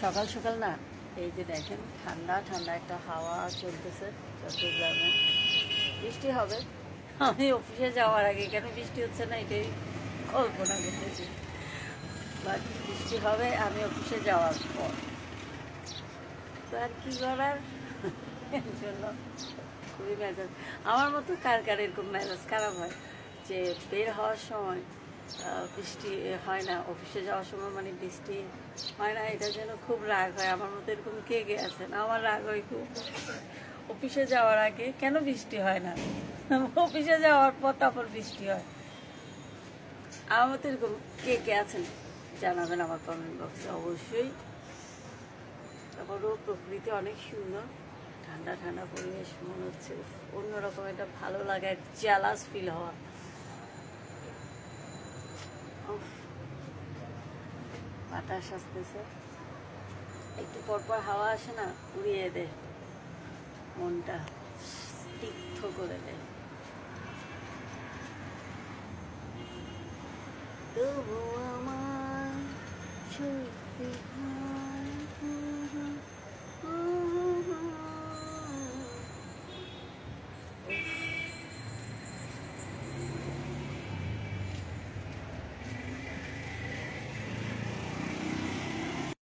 সকাল সকাল না, এই যে দেখেন ঠান্ডা ঠান্ডা একটা হাওয়া চলতেছে চট্টগ্রামে। বৃষ্টি হবে, আমি অফিসে যাওয়ার আগে কেন বৃষ্টি হচ্ছে না এটাই কল্পনা করতেছি। বাট বৃষ্টি হবে আমি অফিসে যাওয়ার পর, তো আর কি করার। এর জন্য খুবই মেজাজ, আমার মতো কার কার এরকম মেজাজ খারাপ হয় যে বের হওয়ার সময় বৃষ্টি হয় না, অফিসে যাওয়ার সময় মানে বৃষ্টি হয় না, এটা যেন খুব রাগ হয়। আমার মতো এরকম কে কে আছেন? আমার রাগ হয় খুব, অফিসে যাওয়ার আগে কেন বৃষ্টি হয় না, অফিসে যাওয়ার পর তারপর বৃষ্টি হয়। আমার মতো এরকম কে কে আছেন জানাবেন আমার কমেন্ট বক্সে অবশ্যই। তারপরও প্রকৃতি অনেক সুন্দর, ঠান্ডা ঠান্ডা পরিবেশ, মনে হচ্ছে অন্যরকম একটা ভালো লাগে, জেলাস ফিল হওয়া। বাতাস আসতেছে, একটু পরপর হাওয়া আসে না, উড়িয়ে দেয় মনটা, স্নিগ্ধ করে দেয়। তবু আমার চোখে